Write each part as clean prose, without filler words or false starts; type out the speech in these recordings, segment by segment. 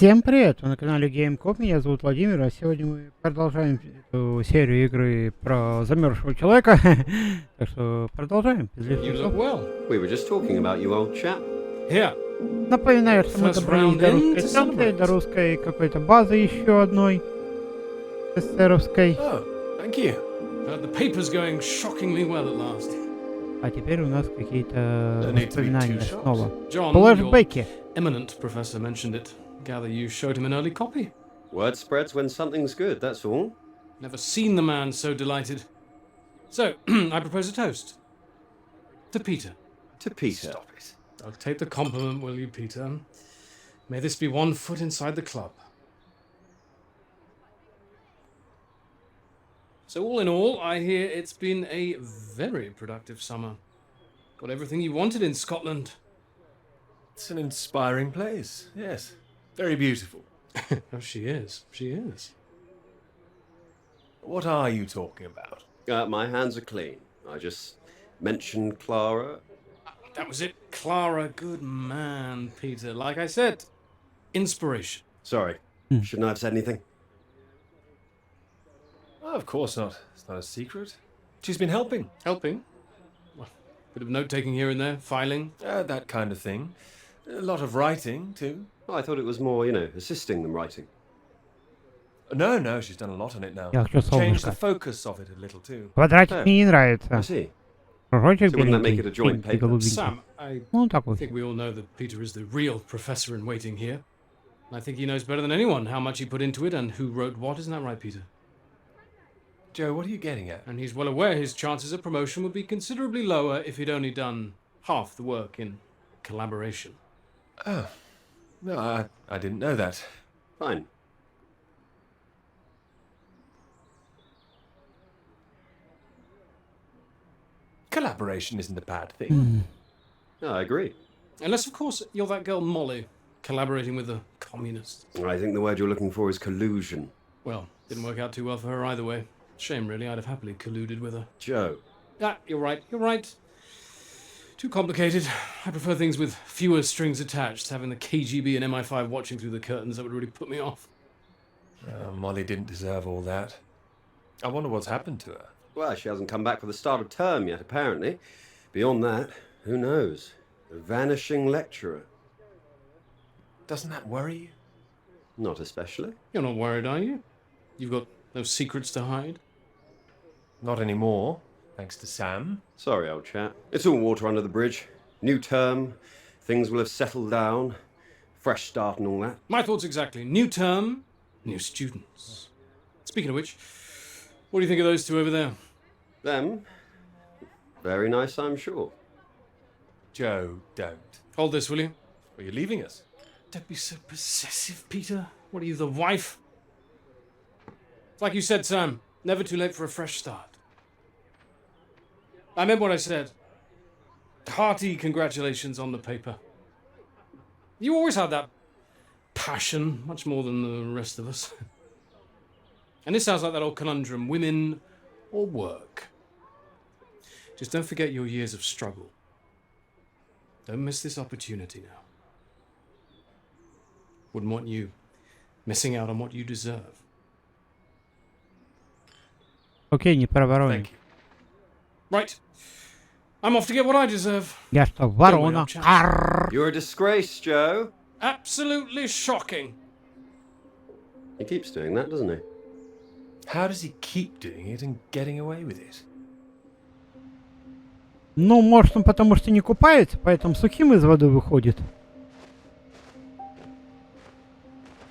Всем привет! Вы на канале меня зовут Владимир, а сегодня мы продолжаем эту серию игры про замерзшего человека. Так что продолжаем. Напоминаю, что мы добрались до русской станции, до русской какой-то базы еще одной, СССРовской. А теперь у нас какие-то воспоминания снова. Флэшбэки. Eminent professor mentioned it. Gather you showed him an early copy. Word spreads when something's good, that's all. Never seen the man so delighted. So, I propose a toast. To Peter. To Peter. Stop it. I'll take the compliment, will you, Peter? May this be one foot inside the club. So all in all, I hear it's been a very productive summer. Got everything you wanted in Scotland. It's an inspiring place, yes. Very beautiful. Oh, she is. She is. What are you talking about? My hands are clean. I just mentioned Clara. That was it. Clara, good man, Peter. Like I said, inspiration. Sorry, shouldn't I have said anything? Oh, of course not. It's not a secret. She's been helping. Helping? Well, bit of note-taking here and there, filing. That kind of thing. A lot of writing, too. Oh, I thought it was more, assisting them writing. No, she's done a lot on it now. Я хочу Changed солнышко. the focus of it a little, too. Квадратик мне не I нравится. see. Кружочек So wouldn't that make it a беленький, joint paper? голубенький. Sam, I Ну, так вот. think we all know that Peter is the real professor in waiting here. And I think he knows better than anyone how much he put into it and who wrote what. Isn't that right, Peter? Joe, what are you getting at? And he's well aware his chances of promotion would be considerably lower if he'd only done half the work in collaboration. Oh, no, I didn't know that. Fine. Collaboration isn't a bad thing. No, I agree. Unless, of course, you're that girl Molly, collaborating with the communists. I think the word you're looking for is collusion. Well, didn't work out too well for her either way. Shame, really. I'd have happily colluded with her. Joe. Ah, you're right. Too complicated. I prefer things with fewer strings attached. Having the KGB and MI5 watching through the curtains, that would really put me off. Molly didn't deserve all that. I wonder what's happened to her. Well, she hasn't come back for the start of term yet, apparently. Beyond that, who knows? A vanishing lecturer. Doesn't that worry you? Not especially. You're not worried, are you? You've got no secrets to hide? Not anymore, thanks to Sam. Sorry, old chap. It's all water under the bridge. New term. Things will have settled down. Fresh start and all that. My thoughts exactly. New term, new students. Speaking of which, what do you think of those two over there? Them? Very nice, I'm sure. Joe, don't. Hold this, will you? Well, you're leaving us. Don't be so possessive, Peter. What are you, the wife? It's like you said, Sam. Never too late for a fresh start. I meant what I said. Hearty congratulations on the paper. You always had that passion, much more than the rest of us. And this sounds like that old conundrum, women or work. Just don't forget your years of struggle. Don't miss this opportunity now. Wouldn't want you missing out on what you deserve. Окей, не про ворону. Thank you. Right. I'm off to get what I deserve. Я что, ворона? Арррррр. You're a disgrace, Joe. Absolutely shocking. He keeps doing that, doesn't he? How does he keep doing it and getting away with it? Ну, может, он потому что не купается, поэтому сухим из воды выходит.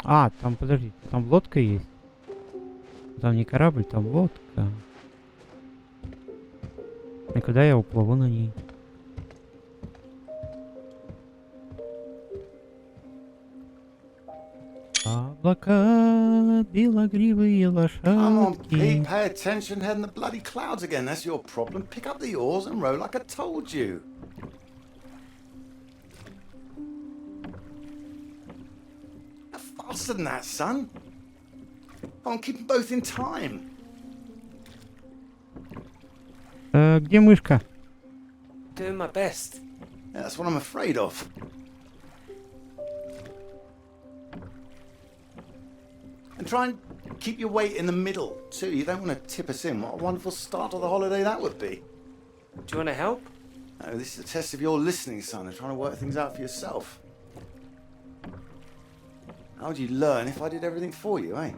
А, там, подождите, там лодка есть. Там не корабль, там лодка. И куда я уплыву на ней? Облака, белогривые Come on, Pete, лошадки. pay attention, head in the bloody clouds again. That's your problem. Pick up the oars and row like I told you. Faster than that, son. Come on, keep them both in time. Где мышка? Doing my best. Yeah, that's what I'm afraid of. And try and keep your weight in the middle, too. You don't want to tip us in. What a wonderful start to the holiday that would be. Do you want to help? No, this is a test of your listening, son, and trying to work things out for yourself. How would you learn if I did everything for you, eh?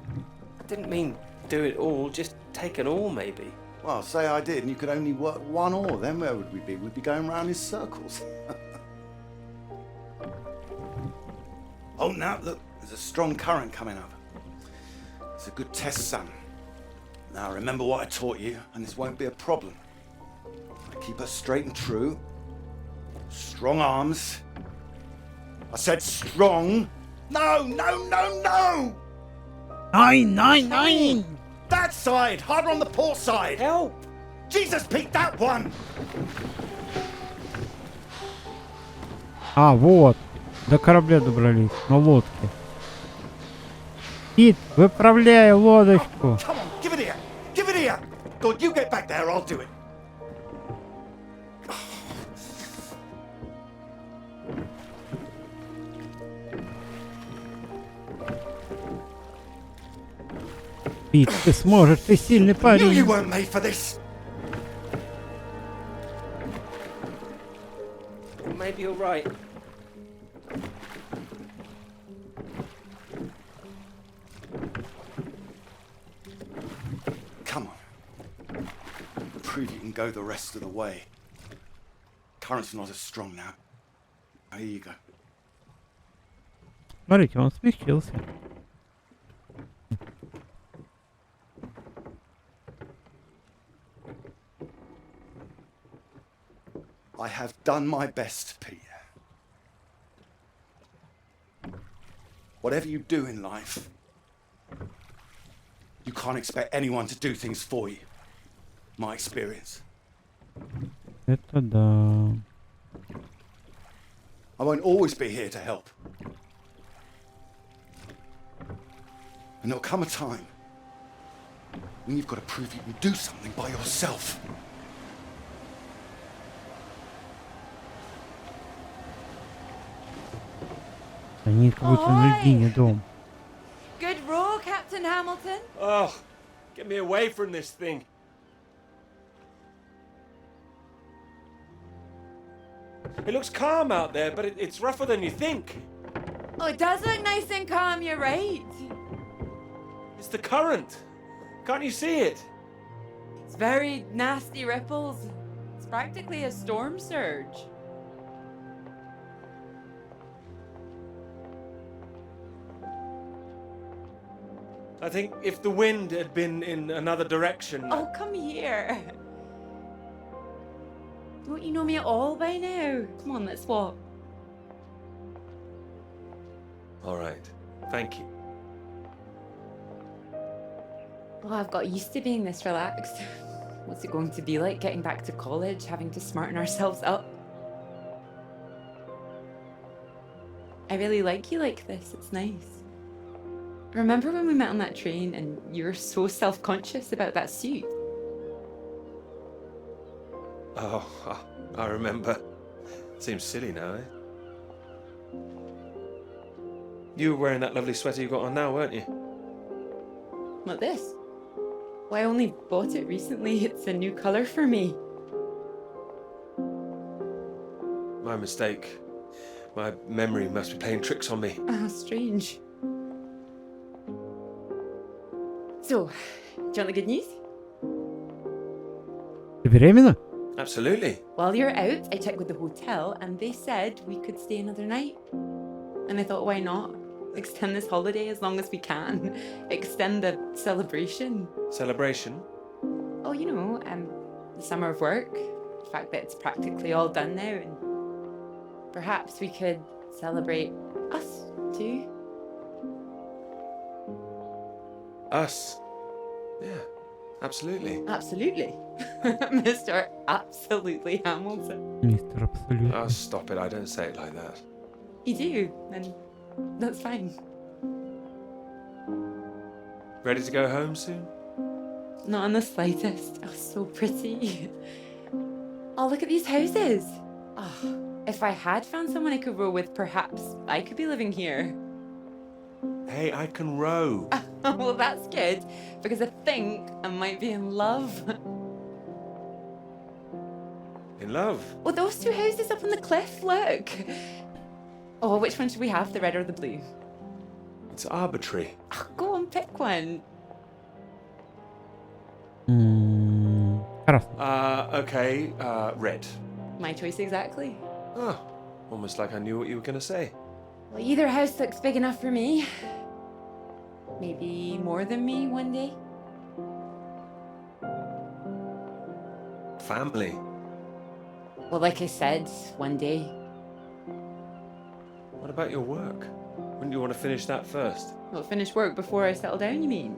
I didn't mean do it all, just take an all, maybe. Well, say I did, and you could only work one oar. Then where would we be? We'd be going round in circles. Oh, now, look, there's a strong current coming up. It's a good test, son. Now, remember what I taught you, and this won't be a problem. Keep her straight and true. Strong arms. I said strong. No, no, no, no! 9. That side! Harder on the port side! Help! Jesus, Pete, that one! А, вот. До корабля добрались. На лодке. Пит, выправляй лодочку. Come on, give it here! Give it here! God, you get back there, I'll do it. Пит, ты сможешь, ты сильный Knew you парень. weren't made for this. Maybe you're right. Come on. Prove you can go the rest of the way. Current's not as strong now. Here you go. Смотрите, он смягчился. I have done my best, Peter. Whatever you do in life, you can't expect anyone to do things for you. My experience. Это да. I won't always be here to help. And there'll come a time when you've got to prove you can do something by yourself. Они как будто на льдине дом. Good row, Captain Hamilton. Oh, get me away from this thing. It looks calm out there, but it's rougher than you think. Oh, it does look nice and calm, you're right. It's the current. Can't you see it? It's very nasty ripples. It's practically a storm surge. I think if the wind had been in another direction... Oh, come here. Don't you know me at all by now? Come on, let's walk. All right. Thank you. Well, I've got used to being this relaxed. What's it going to be like getting back to college, having to smarten ourselves up? I really like you like this, it's nice. Remember when we met on that train and you were so self-conscious about that suit? Oh, I remember. Seems silly now, eh? You were wearing that lovely sweater you got on now, weren't you? What, this? Well, I only bought it recently. It's a new colour for me. My mistake. My memory must be playing tricks on me. Ah, strange. So, do you want the good news? Ты беременна? Absolutely. While you're out, I checked with the hotel and they said we could stay another night. And I thought, why not? Extend this holiday as long as we can. Extend the celebration. Celebration? Oh, you know, the summer of work. The fact that it's practically all done now, and perhaps we could celebrate us too. Us? Yeah, absolutely. Absolutely. Mr. Absolutely Hamilton. Мистер Абсолютно. Oh, stop it. I don't say it like that. You do, and that's fine. Ready to go home soon? Not in the slightest. Oh, so pretty. Oh, look at these houses. Oh, if I had found someone I could row with, perhaps I could be living here. Hey, I can row. Well, that's good, because I think I might be in love. In love? Well, those two houses up on the cliff, look. Oh, which one should we have, the red or the blue? It's arbitrary. Oh, go on, pick one. Красный. Okay, red. My choice exactly. Oh, almost like I knew what you were going to say. Well, either house looks big enough for me. Maybe more than me one day. Family. Well, like I said, one day. What about your work? Wouldn't you want to finish that first? Well, finish work before I settle down, you mean?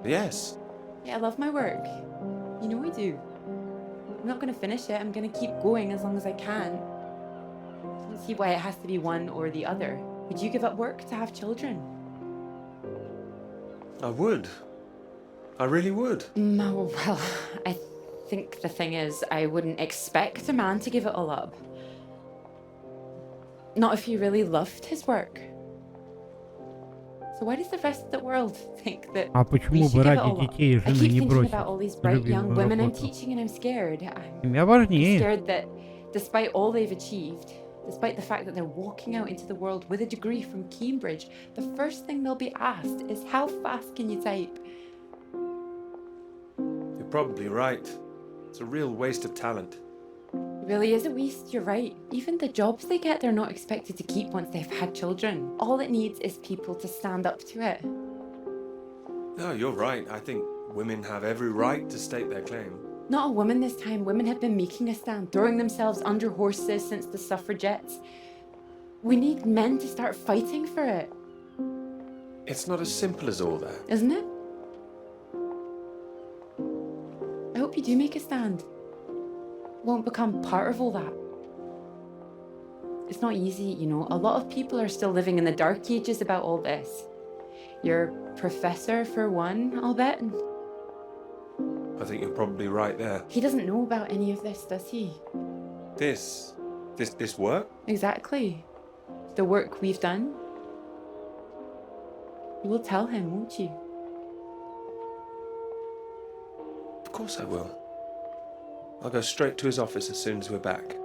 Yes. Yeah, I love my work. You know I do. I'm not going to finish it. I'm going to keep going as long as I can. I don't see why it has to be one or the other. Would you give up work to have children? I would. I really would. No, well, I think the thing is, I wouldn't expect a man to give it all up. Not if he really loved his work. So why does the rest of the world think that А we почему should бы give it ради all up? детей и I жены keep не thinking бросить about all these bright young любимую women I'm работу? teaching, and I'm scared. I'm Семья важнее. scared that despite all they've achieved, despite the fact that they're walking out into the world with a degree from Cambridge, the first thing they'll be asked is, how fast can you type? You're probably right. It's a real waste of talent. It really is a waste, you're right. Even the jobs they get, they're not expected to keep once they've had children. All it needs is people to stand up to it. No, you're right. I think women have every right to state their claim. Not a woman this time. Women have been making a stand, throwing themselves under horses since the suffragettes. We need men to start fighting for it, It's not as simple as all that. isn't it? I hope you do make a stand. Won't become part of all that. It's not easy, you know. A lot of people are still living in the dark ages about all this. Your professor, for one, I'll bet. I think you're probably right there. He doesn't know about any of this, does he? This work? Exactly. The work we've done. You will tell him, won't you? Of course I will. I'll go straight to his office as soon as we're back.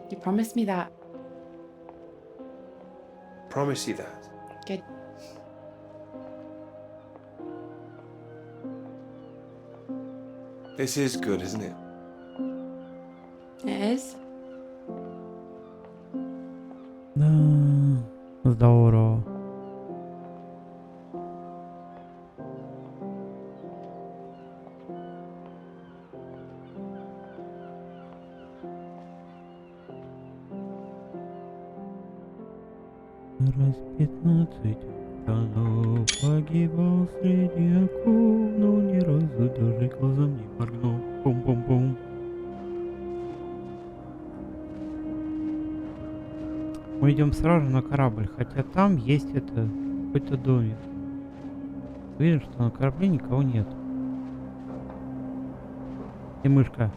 You promised me that. Promise you that. Good. This is good, isn't it? It is. Да, здорово. Раз 15 тонов погибал среди оков, но ни разу даже глазом не моргнул. Пум-пум-пум. Мы идем сразу на корабль, хотя там есть какой-то домик. Уверен, что на корабле никого нет. И мышка.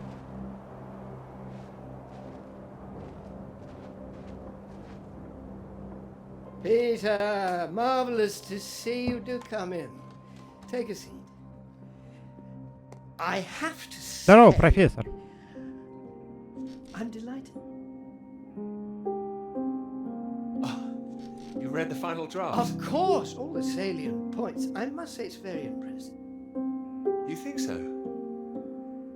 Peter, marvelous to see you. Do come in. Take a seat. I have to say, Здорово, профессор. I'm delighted. You read the final draft? Of course, all the salient points. I must say it's very impressive. You think so?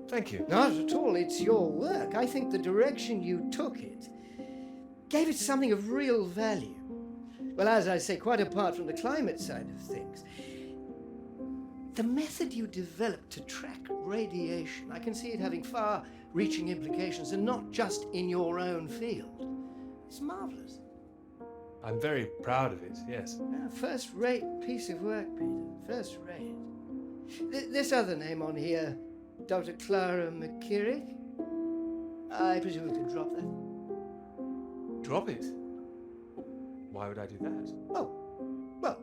Thank you. Not at all. It's your work. I think the direction you took it gave it something of real value. Well, as I say, quite apart from the climate side of things, the method you developed to track radiation, I can see it having far-reaching implications, and not just in your own field. It's marvelous. I'm very proud of it, yes. First-rate piece of work, Peter. First-rate. This other name on here, Dr. Clara McKirrick, I presume we can drop that. Drop it? Why would I do that? Oh, well,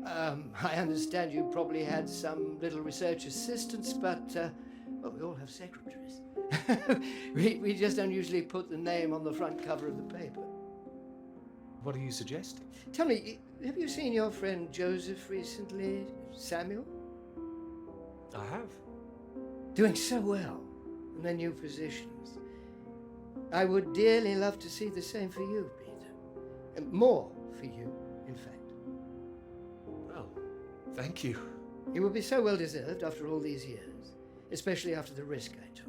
I understand you probably had some little research assistants, but, well, we all have secretaries. we just don't usually put the name on the front cover of the paper. What are you suggesting? Tell me, have you seen your friend Joseph recently, Samuel? I have. Doing so well in their new positions. I would dearly love to see the same for you, Peter. And more for you, in fact. Well, thank you. It will be so well deserved after all these years, especially after the risk I took.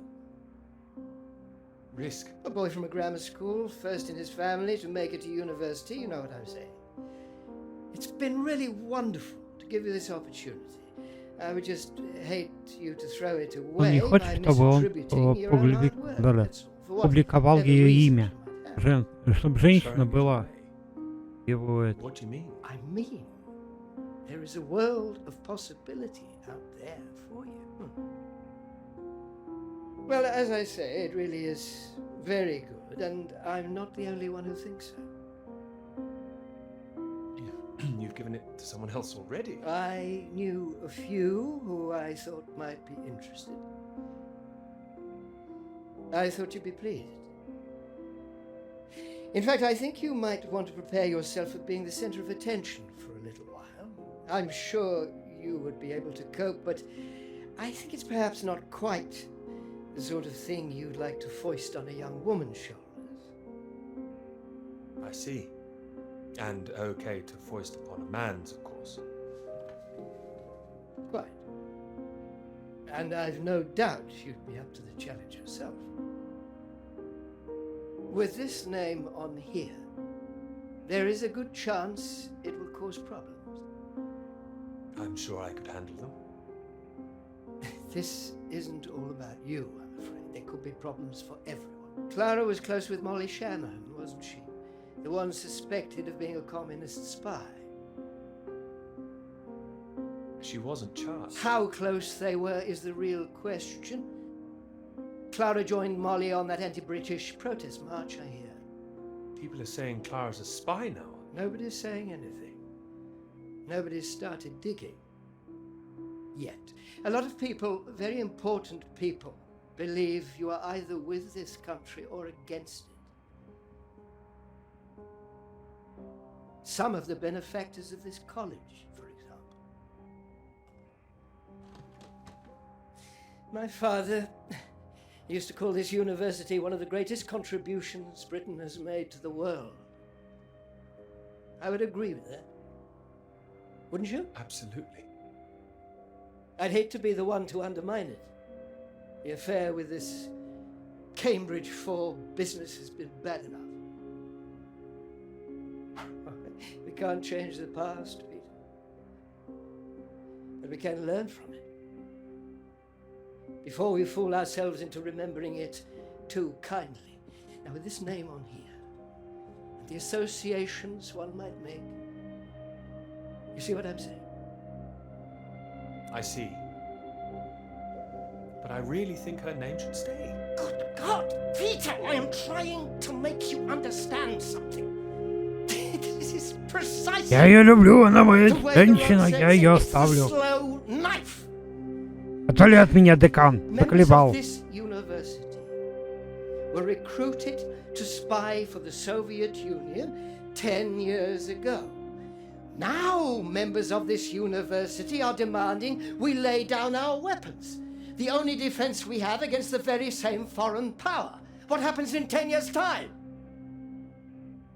Risk? A boy from a grammar school, first in his family to make it to university, you know what I'm saying. It's been really wonderful to give you this opportunity. I would just hate you to throw it Он away не хочет, by чтобы он misattributing your own hard work. That's all. For what публиковал whatever ее reason имя, you might have. чтобы женщина была его это. What do you mean? I mean, there is a world of possibility out there for you. Well, as I say, it really is very good, and I'm not the only one who thinks so. You've given it to someone else already. I knew a few who I thought might be interested. I thought you'd be pleased. In fact, I think you might want to prepare yourself for being the center of attention for a little while. I'm sure you would be able to cope, but I think it's perhaps not quite the sort of thing you'd like to foist on a young woman's shoulders. I see. And okay to foist upon a man's, of course. Quite. And I've no doubt you'd be up to the challenge yourself. With this name on here, there is a good chance it will cause problems. I'm sure I could handle them. This isn't all about you, I'm afraid. There could be problems for everyone. Clara was close with Molly Shanahan, wasn't she? The one suspected of being a communist spy. She wasn't charged. How close they were is the real question. Clara joined Molly on that anti-British protest march, I hear. People are saying Clara's a spy now. Nobody's saying anything. Nobody's started digging. Yet. A lot of people, very important people, believe you are either with this country or against it. Some of the benefactors of this college, for example. My father used to call this university one of the greatest contributions Britain has made to the world. I would agree with that. Wouldn't you? Absolutely. I'd hate to be the one to undermine it. The affair with this Cambridge 4 business has been bad enough. We can't change the past, Peter. But we can learn from it. Before we fool ourselves into remembering it too kindly. Now, with this name on here, and the associations one might make, you see what I'm saying? I see. But I really think her name should stay. Good God, Peter, I am trying to make you understand something. This is precisely Я ее люблю, она моя the way женщина, the я road ее says it's a оставлю. slow knife. А то ли от меня декан Members заколебал. of this university were recruited to spy for the Soviet Union 10 years ago. Now members of this university are demanding we lay down our weapons. The only defense we have against the very same foreign power. What happens in 10 years' time?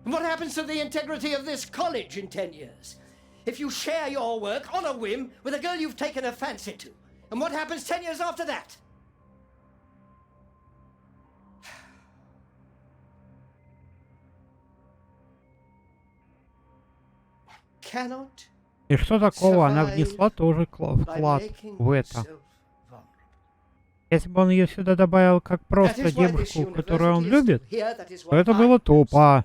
And what happens to the integrity of this college in 10 years? If you share your work on a whim with a girl you've taken a fancy to. And what happens 10 years after that? Cannot И что такого, она внесла тоже by вклад making в это. yourself vulnerable. Если бы он ее сюда добавил как That просто is why this девушку, которую он university is любит, still here. That is то why это I было am тупо. still here.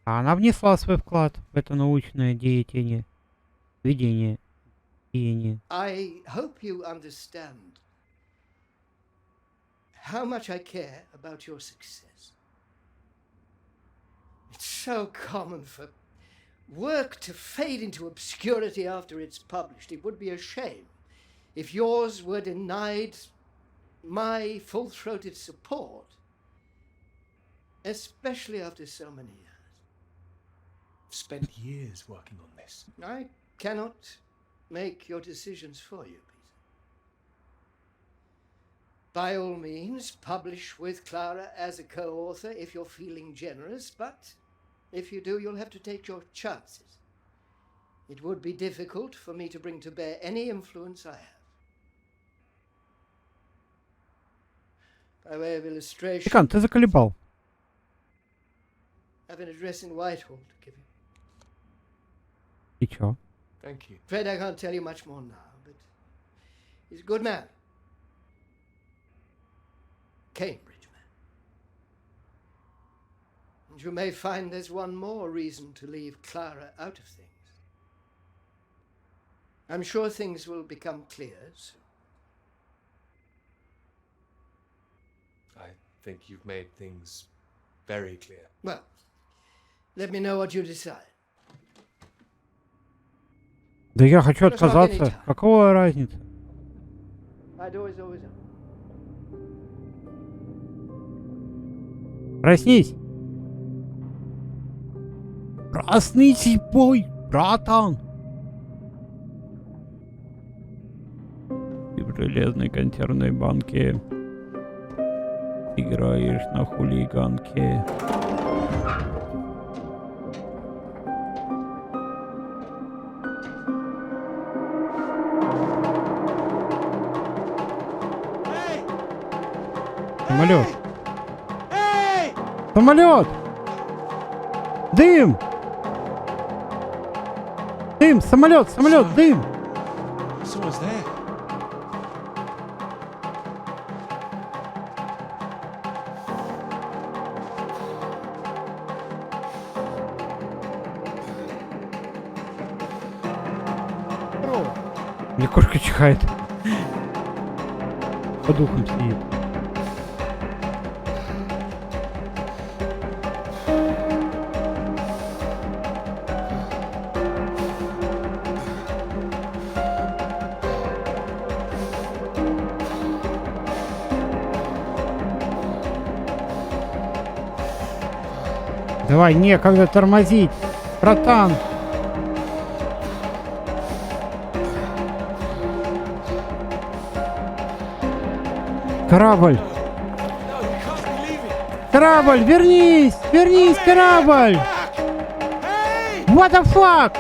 А она внесла свой вклад в это научное деятельное ведение. I hope you understand how much I care about your success. It's so common for work to fade into obscurity after it's published. It would be a shame if yours were denied my full-throated support, especially after so many years. spent years working on this. I cannot make your decisions for you, Peter. By all means, publish with Clara as a co-author if you're feeling generous, but if you do, you'll have to take your chances. It would be difficult for me to bring to bear any influence I have. By way of illustration, Чекан, ты заколебал. I have an address in Whitehall to give you. И чё? Thank you. Afraid I can't tell you much more now, but he's a good man. Cambridge man. And you may find there's one more reason to leave Clara out of things. I'm sure things will become clear soon. I think you've made things very clear. Well, let me know what you decide. Да я хочу отказаться. Какого разницы? My door is always open. Проснись! Проснись, бой, братан! Ты в железной консервной банке играешь на хулиганке. Самолет! Самолет! Дым! Дым! Самолет! Самолет! Дым! Someone's there. Мне кошка чихает. По духам сидит. Давай, некогда тормозить, братан. Корабль. Корабль, вернись! Вернись, корабль! What the fuck?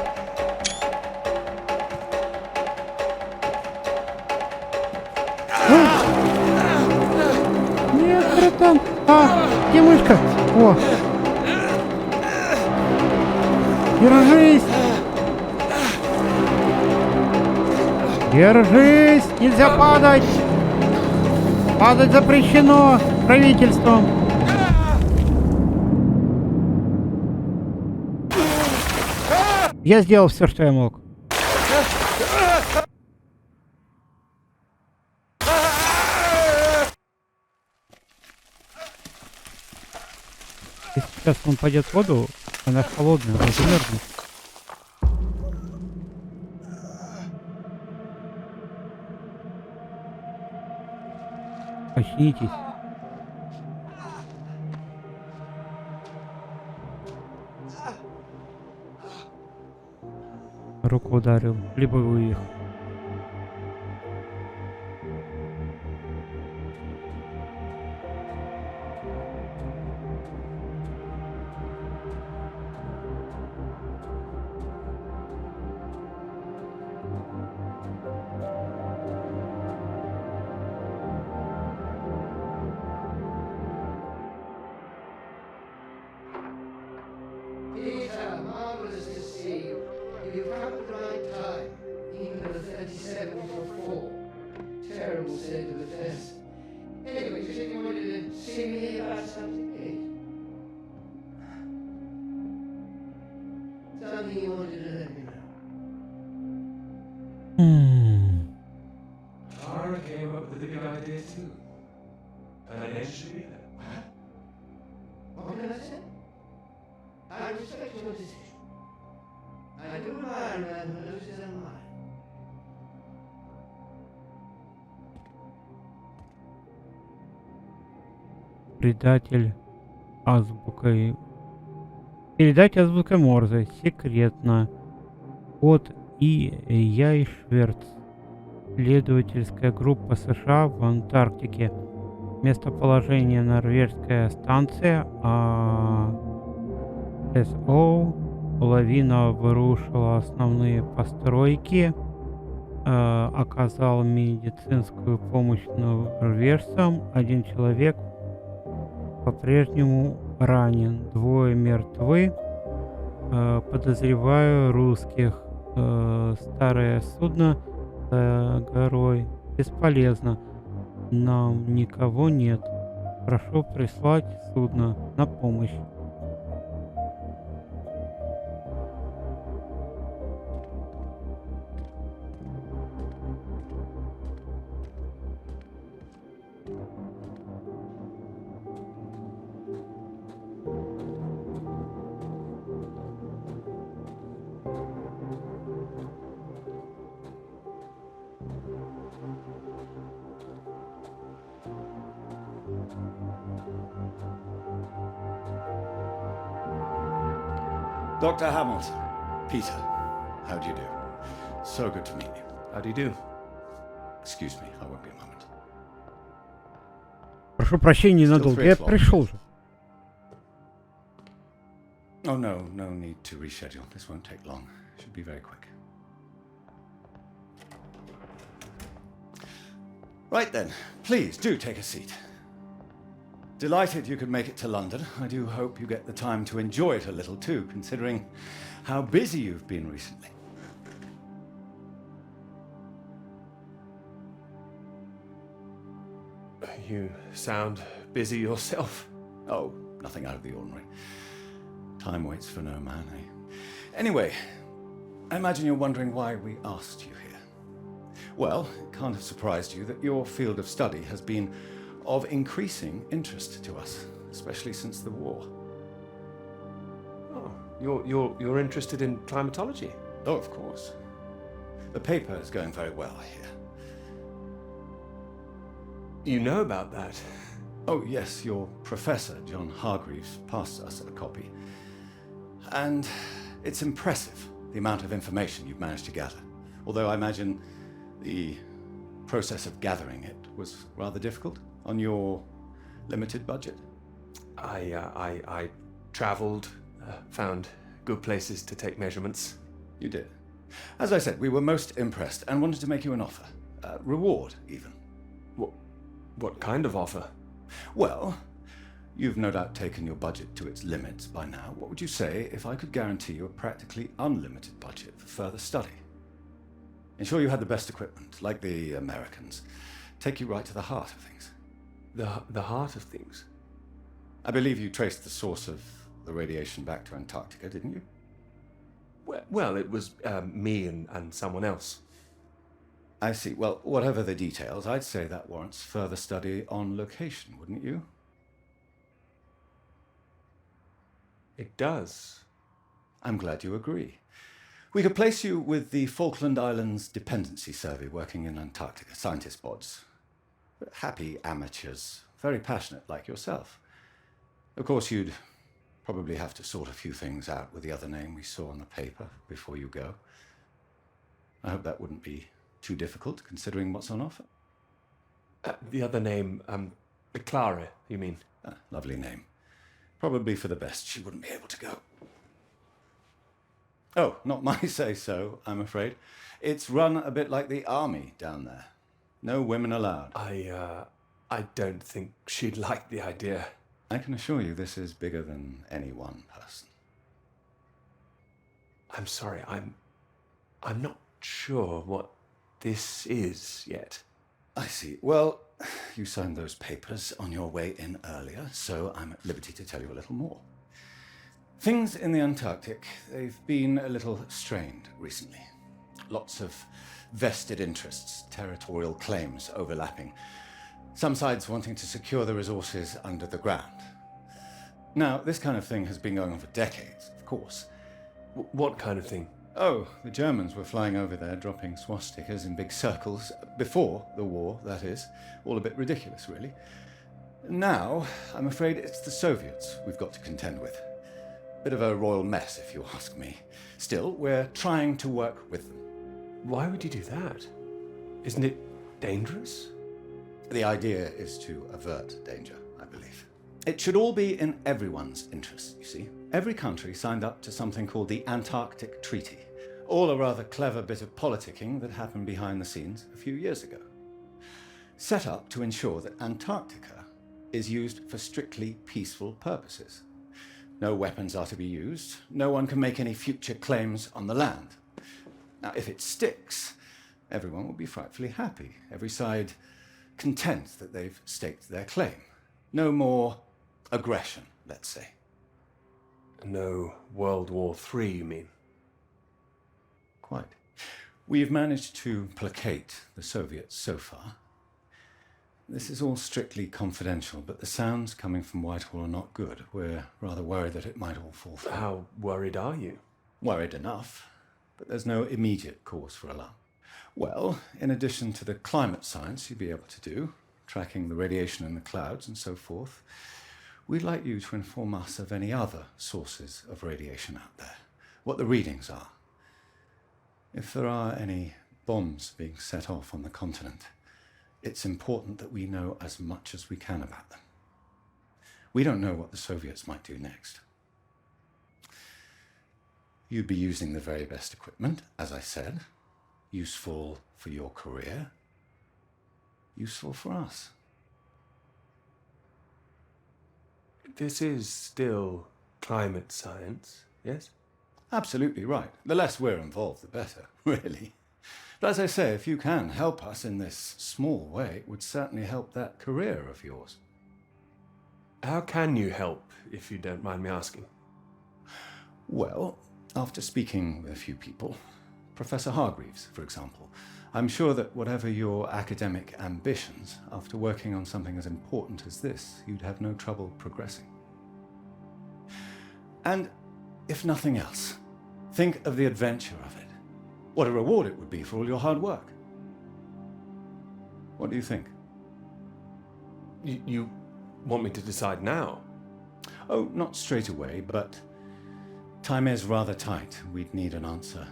Нет, братан. Где мышка? О. Держись! Держись! Нельзя падать! Падать запрещено правительством. Я сделал все, что я мог. Если сейчас он пойдет в воду, она холодная, она замерзнет. Очнитесь. Руку ударил, либо выехал. Peter, marvelous to see you. You've come at the right time. England 37 for 4. Terrible state of affairs. Anyway, you said you wanted to see me about something, eh? Something you wanted to let me know. Clara came up with the big idea too. An entry. What can I say? I respect your decision. I do admire a man who knows his own mind. Предатель азбукой Передать азбукой Морзе. Секретно. От И. Яйшверц. Исследовательская группа США в Антарктике. Местоположение норвежская станция СО. Лавина вырушила основные постройки. Оказал медицинскую помощь норвежцам. Один человек по-прежнему ранен. 2 мертвы. Подозреваю русских. Старое судно за горой. Бесполезно. Нам никого нет. Прошу прислать судно на помощь. Dr. Hamilton, Peter, how do you do? So good to meet you. How do you do? Excuse me, I won't be a moment. Прошу прощения ненадолго. Я пришел же. Oh, no need to reschedule. This won't take long. Should be very quick. Right then, please do take a seat. Delighted you could make it to London. I do hope you get the time to enjoy it a little too, considering how busy you've been recently. You sound busy yourself. Oh, nothing out of the ordinary. Time waits for no man, eh? Anyway, I imagine you're wondering why we asked you here. Well, it can't have surprised you that your field of study has been of increasing interest to us, especially since the war. Oh, you're interested in climatology? Oh, of course. The paper is going very well, I hear. You know about that? Oh, yes, your professor, John Hargreaves, passed us a copy. And it's impressive, the amount of information you've managed to gather. Although I imagine the process of gathering it was rather difficult on your limited budget. I travelled, found good places to take measurements. You did. As I said, we were most impressed and wanted to make you an offer. Reward, even. What kind of offer? Well, you've no doubt taken your budget to its limits by now. What would you say if I could guarantee you a practically unlimited budget for further study? Ensure you had the best equipment, like the Americans. Take you right to the heart of things. The heart of things? I believe you traced the source of the radiation back to Antarctica, didn't you? Well, it was me and someone else. I see. Well, whatever the details, I'd say that warrants further study on location, wouldn't you? It does. I'm glad you agree. We could place you with the Falkland Islands Dependency Survey working in Antarctica, scientist bods. Happy amateurs, very passionate like yourself. Of course, you'd probably have to sort a few things out with the other name we saw on the paper before you go. I hope that wouldn't be too difficult, considering what's on offer. The other name, Clara, you mean? Lovely name. Probably for the best she wouldn't be able to go. Oh, not my say-so, I'm afraid. It's run a bit like the army down there. No women allowed. I don't think she'd like the idea. I can assure you this is bigger than any one person. I'm sorry, I'm not sure what this is yet. I see. Well, you signed those papers on your way in earlier, so I'm at liberty to tell you a little more. Things in the Antarctic, they've been a little strained recently. Lots of vested interests, territorial claims overlapping. Some sides wanting to secure the resources under the ground. Now, this kind of thing has been going on for decades, of course. What kind of thing? Oh, the Germans were flying over there, dropping swastikas in big circles. Before the war, that is. All a bit ridiculous, really. Now, I'm afraid it's the Soviets we've got to contend with. Bit of a royal mess, if you ask me. Still, we're trying to work with them. Why would you do that? Isn't it dangerous? The idea is to avert danger, I believe. It should all be in everyone's interest, you see. Every country signed up to something called the Antarctic Treaty. All a rather clever bit of politicking that happened behind the scenes a few years ago. Set up to ensure that Antarctica is used for strictly peaceful purposes. No weapons are to be used. No one can make any future claims on the land. Now, if it sticks, everyone will be frightfully happy. Every side content that they've staked their claim. No more aggression, let's say. No World War III, you mean? Quite. We've managed to placate the Soviets so far. This is all strictly confidential, but the sounds coming from Whitehall are not good. We're rather worried that it might all fall through. How worried are you? Worried enough, but there's no immediate cause for alarm. Well, in addition to the climate science you'd be able to do, tracking the radiation in the clouds and so forth, we'd like you to inform us of any other sources of radiation out there, what the readings are. If there are any bombs being set off on the continent, it's important that we know as much as we can about them. We don't know what the Soviets might do next. You'd be using the very best equipment, as I said, useful for your career, useful for us. This is still climate science, yes? Absolutely right. The less we're involved, the better, really. But as I say, if you can help us in this small way, it would certainly help that career of yours. How can you help, if you don't mind me asking? Well, after speaking with a few people, Professor Hargreaves, for example, I'm sure that whatever your academic ambitions, after working on something as important as this, you'd have no trouble progressing. And if nothing else, think of the adventure of it. What a reward it would be for all your hard work. What do you think? You want me to decide now? Oh, not straight away, but time is rather tight. We'd need an answer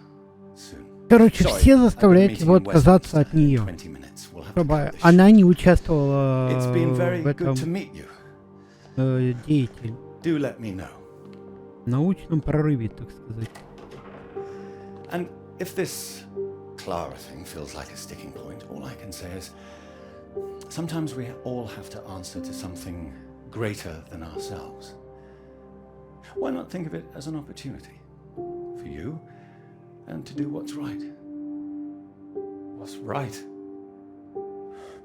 soon. Короче, все заставляют его отказаться от нее, чтобы она не участвовала в этом научном прорыве, так сказать. And if this Clara thing feels like a sticking point, all I can say is sometimes we all have to answer to something greater than ourselves. Why not think of it as an opportunity for you and to do what's right? What's right?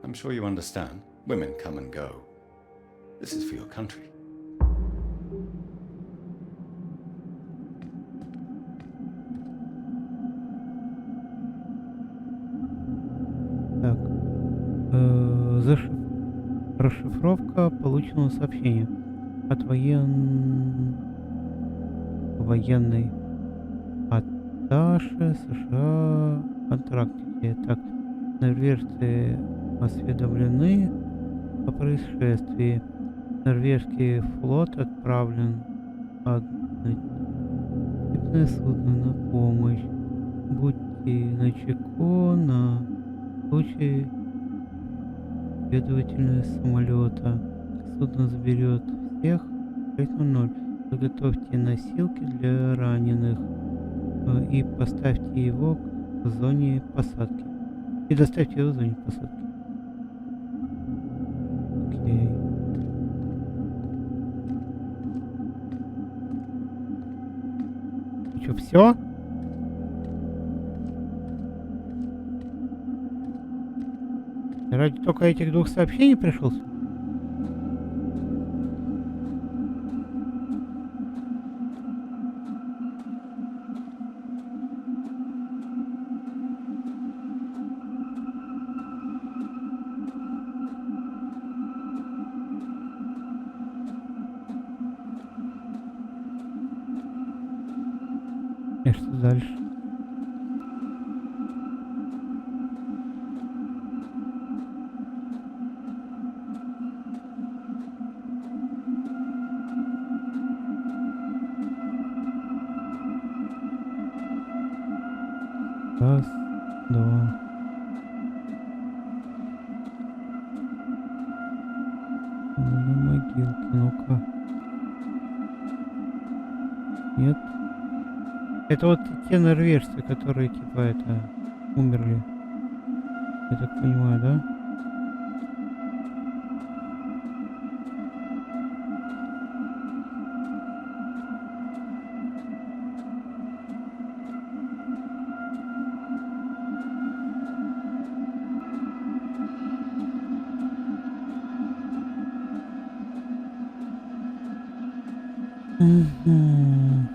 I'm sure you understand. Women come and go. This is for your country. Так. Расшифровка полученного сообщения от военной атташе США в Антарктике. Так, норвежцы осведомлены о происшествии. Норвежский флот отправлен однотипное судно на помощь. Будьте начеку на случай следовательного самолета. Судно заберет всех в 6:00. Подготовьте носилки для раненых и поставьте его в зоне посадки. И доставьте его в зоне посадки. Окей. Что, все? Ради только этих двух сообщений пришел сюда? И что дальше? Раз, два. Могилки, ну-ка. Нет. Это вот те норвежцы, которые типа это умерли. Я так понимаю, да? Мгм.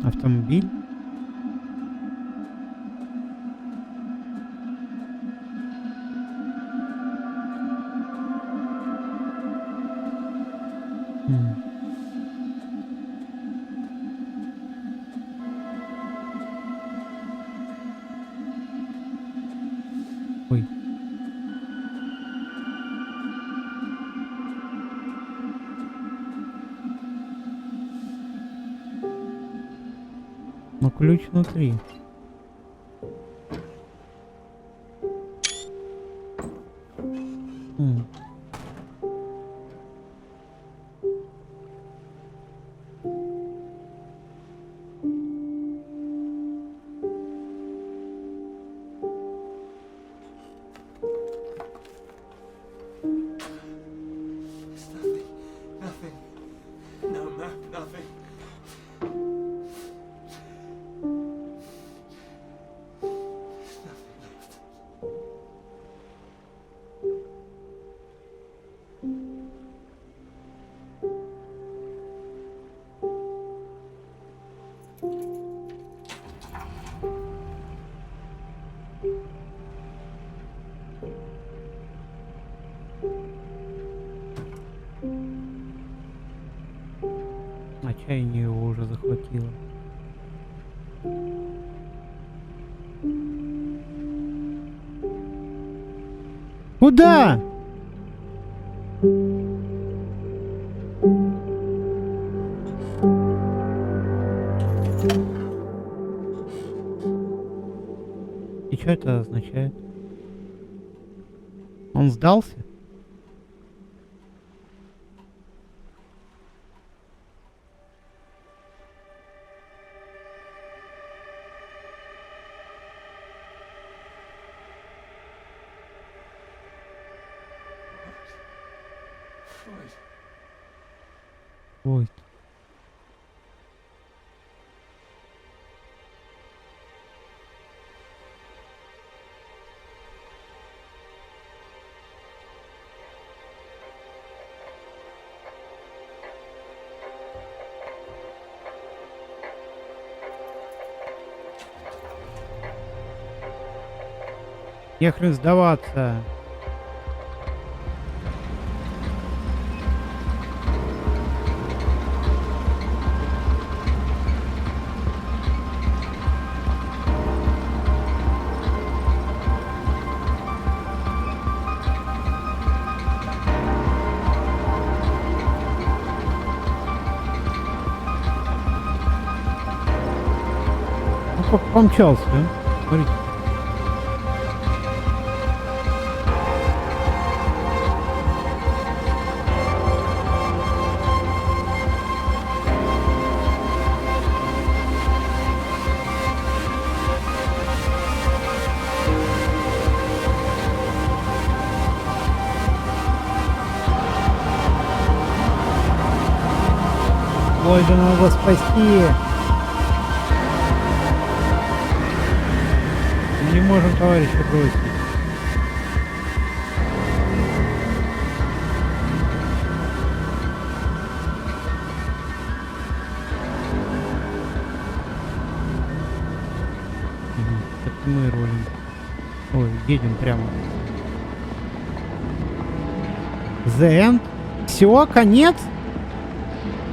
Автомобиль. М. Ой. Но ключ внутри. М. Nothing. No map, nothing. Отчаяние его уже захватило. Куда? И что это означает? Он сдался? Ой. Ехали сдаваться. Ну, помчался, а? Смотрите. Ой, да надо спасти. Мы не можем товарища бросить. Это мы рулим. Ой, едем прямо. The end? Все, конец?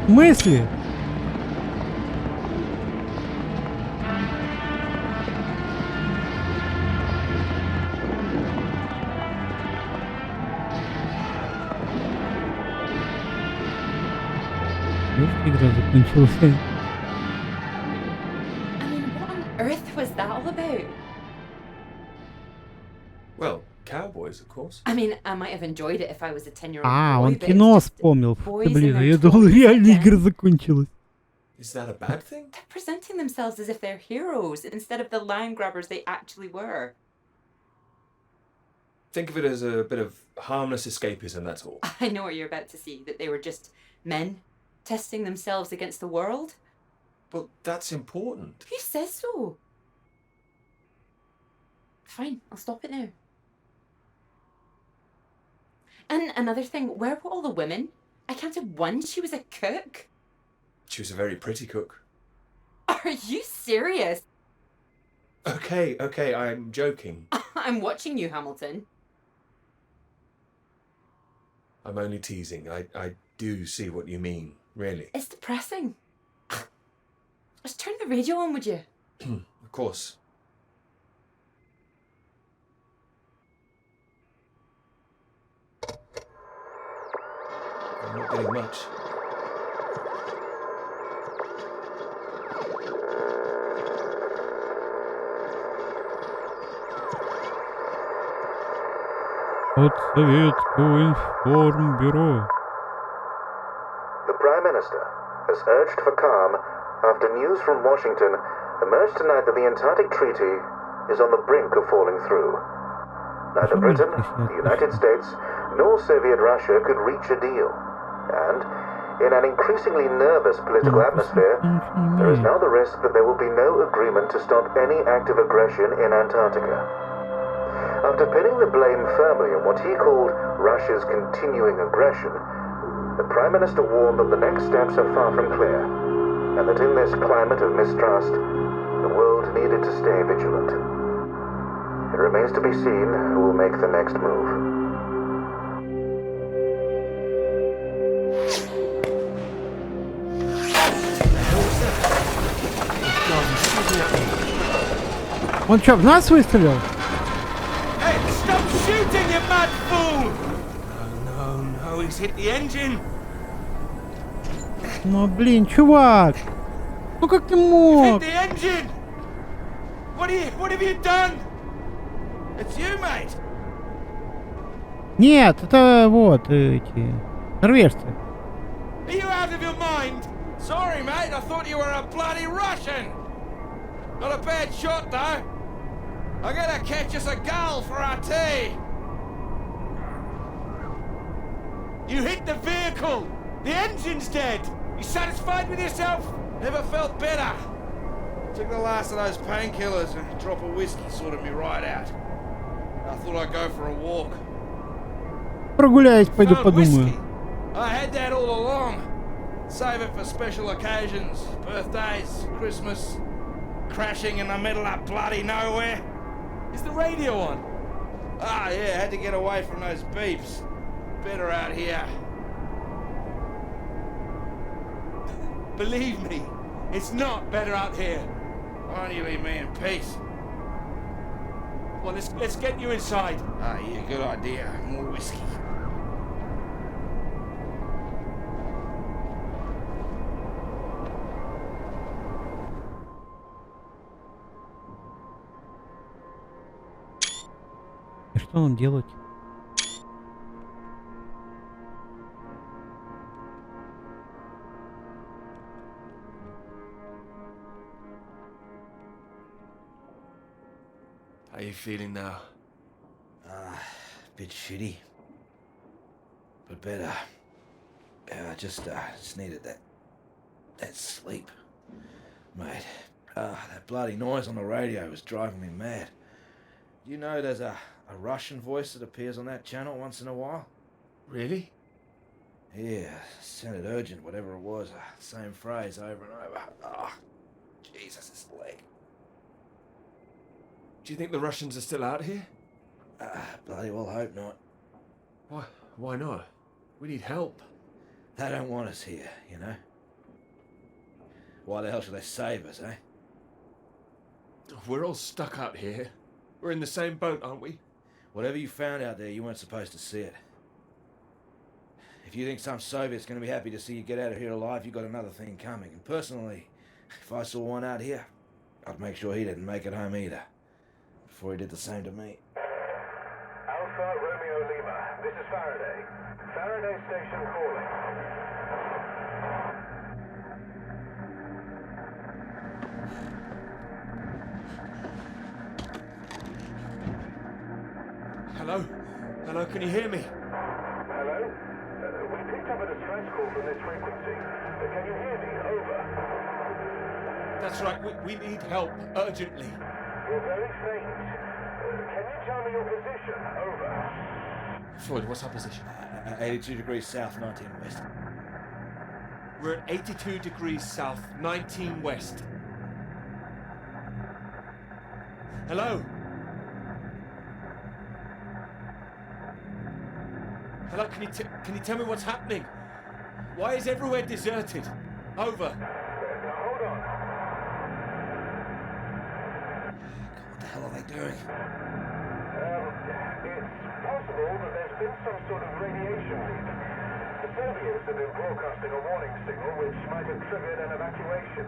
Мысли. игра закончилась. I mean, what on earth was that all about? Well, cowboys, of course. I mean, I might have enjoyed it if I was a 10-year-old А, boy, он but it кино was just вспомнил. boys in Блин, а their я думал, toys реально again. игра закончилась. Is that a bad thing? They're presenting themselves as if they're heroes instead of the land grabbers they actually were. Think of it as a bit of harmless escapism, that's all. I know what you're about to see, that they were just men testing themselves against the world. But that's important. Who says so? Fine, I'll stop it now. And another thing, where were all the women? I counted one, she was a cook. She was a very pretty cook. Are you serious? Okay, I'm joking. I'm watching you, Hamilton. I'm only teasing. I do see what you mean, really. It's depressing. Just turn the radio on, would you? Of course. I'm not getting much. От Советского информбюро. The Prime Minister has urged for calm after news from Washington emerged tonight that the Antarctic Treaty is on the brink of falling through. Neither Britain, the United States, nor Soviet Russia could reach a deal. And, in an increasingly nervous political atmosphere, there is now the risk that there will be no agreement to stop any active aggression in Antarctica. After pinning the blame firmly on what he called Russia's continuing aggression, the Prime Minister warned that the next steps are far from clear, and that in this climate of mistrust, the world needed to stay vigilant. It remains to be seen who will make the next move. Он что, в нас выстрелил? Hey, stop shooting, you mad fool! No, he's hit the engine. Ну, блин, чувак. Ну как ты Hit мог? the engine! What have you done? It's you, mate. Нет, это вот эти норвежцы. Are you out of your mind? Sorry, mate, I thought you were a bloody Russian. Not a bad shot, though. I gotta catch us a gull for our tea. You hit the vehicle. The engine's dead. You satisfied with yourself? Never felt better. Took the last of those painkillers and a drop of whiskey sorted me right out. I thought I'd go for a walk. Прогуляюсь, пойду Found подумаю. whiskey. I had that all along. Save it for special occasions, birthdays, Christmas. Crashing in the middle of bloody nowhere. Is the radio on? Ah, yeah, had to get away from those beeps. Better out here. Believe me, it's not better out here. Why don't you leave me in peace? Well, let's get you inside. Ah, yeah, good idea. More whiskey. И что нам делать? How are you feeling now? Bit shitty, but better. I just needed that sleep, mate. That bloody noise on the radio was driving me mad. You know, there's a Russian voice that appears on that channel once in a while. Really? Yeah, sounded urgent, whatever it was. Same phrase over and over. Oh, Jesus, this leg. Do you think the Russians are still out here? Bloody well hope not. Why not? We need help. They don't want us here, you know. Why the hell should they save us, eh? We're all stuck out here. We're in the same boat, aren't we? Whatever you found out there, you weren't supposed to see it. If you think some Soviet's going to be happy to see you get out of here alive, you've got another thing coming. And personally, if I saw one out here, I'd make sure he didn't make it home either. Before he did the same to me. Alpha Romeo Lima, this is Faraday. Faraday Station calling. Hello? Hello, can you hear me? Hello? We picked up a distress call from this frequency. Can you hear me? Over. That's right, we need help, urgently. You're very faint. Can you tell me your position? Over. Floyd, what's our position? 82 degrees south, 19 west. We're at 82 degrees south, 19 west. Hello? Hello, can you tell me what's happening? Why is everywhere deserted? Over. Hold on. What the hell are they doing? It's possible that there's been some sort of radiation leak. The Soviets have been broadcasting a warning signal which might have triggered an evacuation.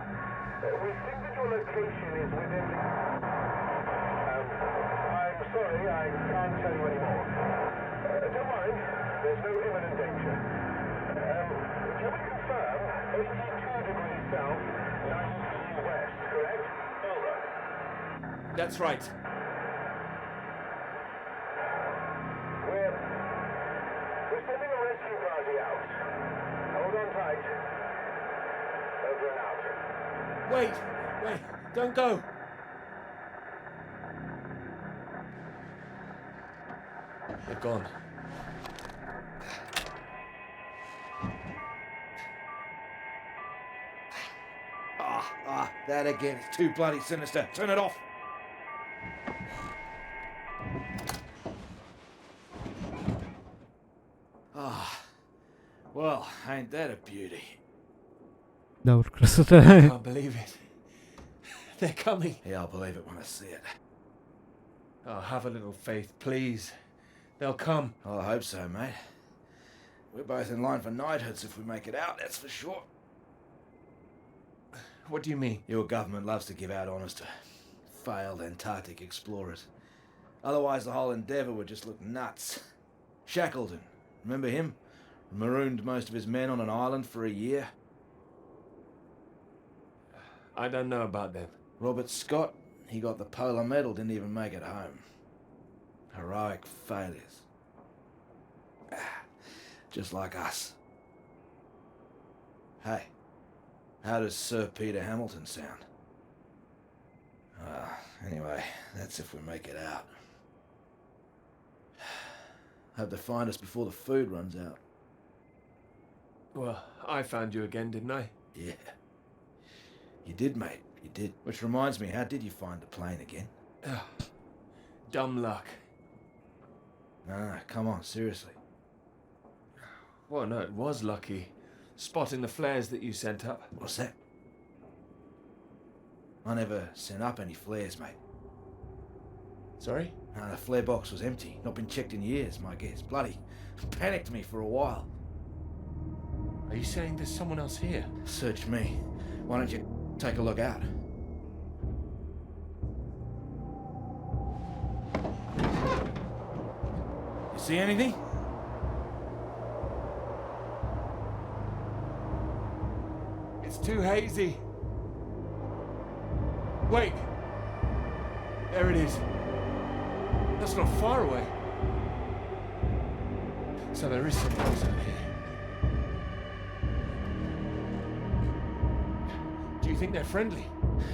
We think that your location is within the... I'm sorry, I can't tell you anymore. Don't worry, there's no imminent danger. Can we confirm 82 degrees south, 19 west, correct? Over. That's right. We're sending a rescue party out. Hold on tight. Over and out. Wait, don't go. They're gone. That again. It's too bloody sinister. Turn it off. Well, ain't that a beauty? Да уж, красота. I can't believe it. They're coming. Yeah, I'll believe it when I see it. Oh, have a little faith, please. They'll come. I hope so, mate. We're both in line for knighthoods if we make it out, that's for sure. What do you mean? Your government loves to give out honours to failed Antarctic explorers. Otherwise, the whole endeavour would just look nuts. Shackleton, remember him? Marooned most of his men on an island for a year. I don't know about them. Robert Scott, he got the Polar Medal, didn't even make it home. Heroic failures. Just like us. Hey, how does Sir Peter Hamilton sound? Anyway, that's if we make it out. Hope they find us before the food runs out. Well, I found you again, didn't I? Yeah. You did, mate. You did. Which reminds me, how did you find the plane again? Dumb luck. Nah, come on, seriously. Well, no, it was lucky. Spotting the flares that you sent up. What's that? I never sent up any flares, mate. Sorry? The flare box was empty. Not been checked in years, my guess. Bloody panicked me for a while. Are you saying there's someone else here? Search me. Why don't you take a look out? You see anything? It's too hazy. Wait. There it is. That's not far away. So there is someone else out here. Do you think they're friendly?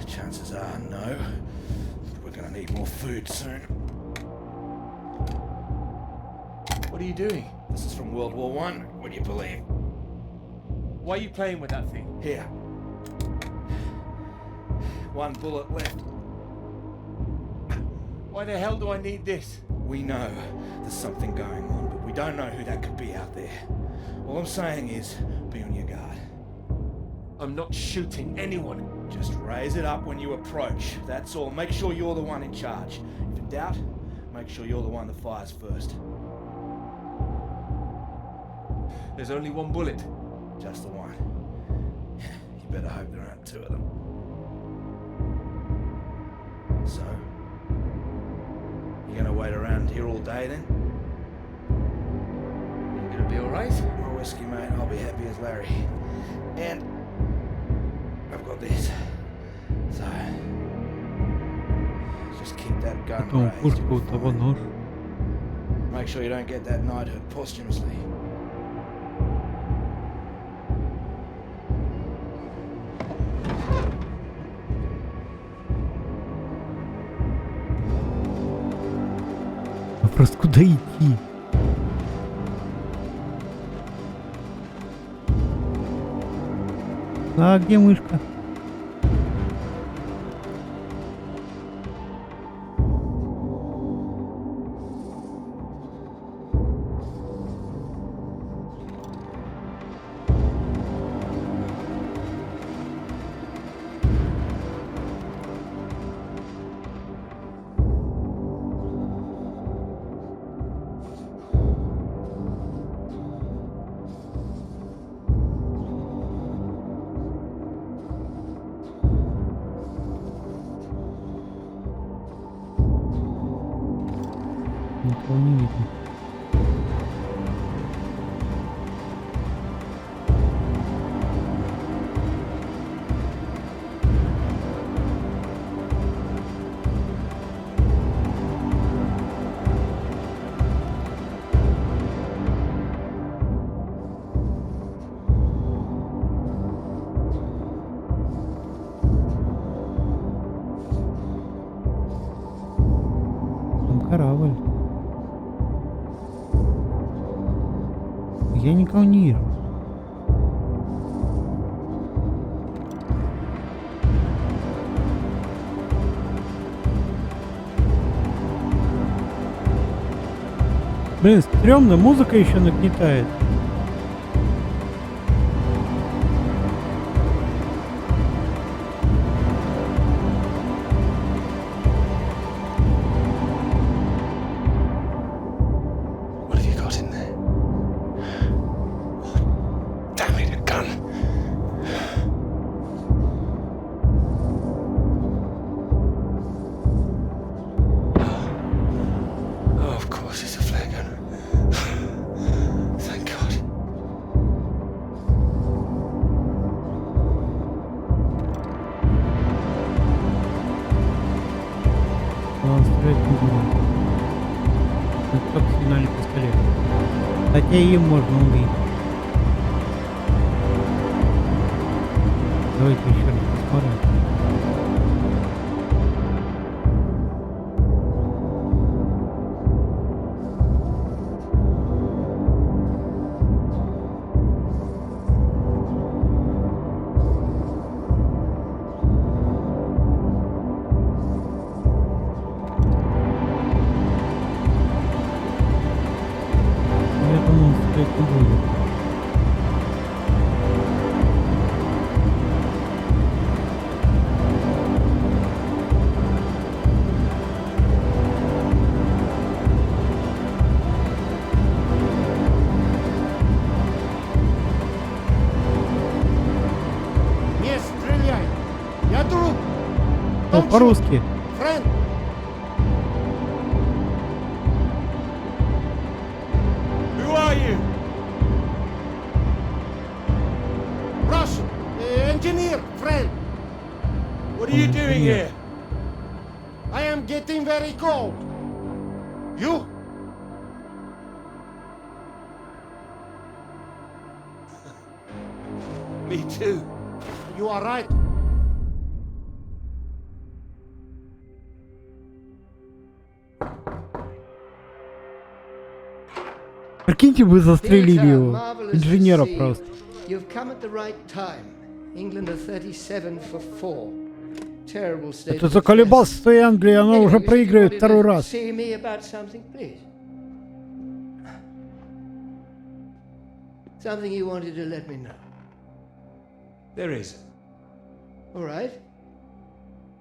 Chances are no. We're gonna need more food soon. What are you doing? This is from World War I, would you believe? Why are you playing with that thing? Here. One bullet left. Why the hell do I need this? We know there's something going on, but we don't know who that could be out there. All I'm saying is, be on your guard. I'm not shooting anyone. Just raise it up when you approach. That's all. Make sure you're the one in charge. If in doubt, make sure you're the one that fires first. There's only one bullet. Just the one. You better hope there aren't two of them. So, you gonna wait around here all day then? You gonna be alright? My whiskey, mate, I'll be happy as Larry. And I've got this. So, just keep that gun Потом raised. пушка, у того нож. Make sure you don't get that knighthood posthumously. Вопрос, куда идти? А где мышка? Никого не видно. Там корабль. Я никого не вижу. Блин, стрёмно, музыка еще нагнетает. What have you got in there? Damn it, a gun. Oh, of course it's a flare gun. Thank God. Он стрелять не будет. Это только сигнальный пистолет. Хотя им можно убить. Давайте еще раз посмотрим. Я думал, стрелять не будет. Не стреляй! Я друг! О, по-русски. Фрэнд! Who are you? Russian! Engineer, friend! What are you doing here? I am getting very cold. You? Me too. You are right. Прикиньте, вы застрелили Theatre, его. marvelous to Инженера see. просто. You've come at the right time. England are 37 for 4. Terrible state. Это of заколебался с той Англией, она affairs. уже Anyway, you проигрывает wanted второй to раз. See me about something, please. Something you wanted to let me know. There is. All right.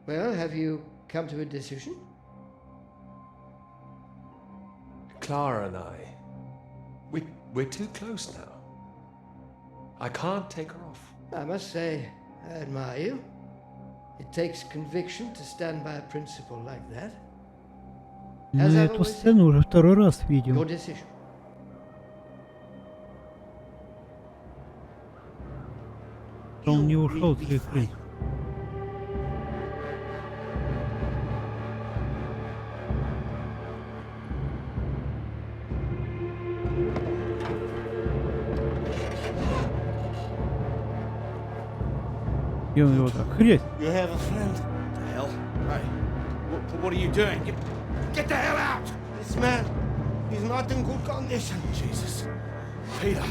Well, have you come to a decision? Clara and I. We're too close now. I can't take her off. I must say, I admire you. It takes conviction to stand by a principle like that. Мы эту сцену уже второй раз видим. Your decision. Он не ушел от своих принципов. И он его так хресь. You have a friend? The hell? Hey, what are you doing? Get the hell out! This man, he's not in good condition. Jesus. Peter,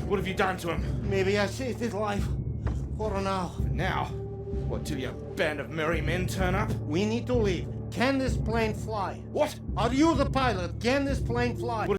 what have you done to him? Maybe I saved his life. For now. Now? What, till your band of merry men turn up? We need to leave. Can this plane fly? What? Are you the pilot? Can this plane fly?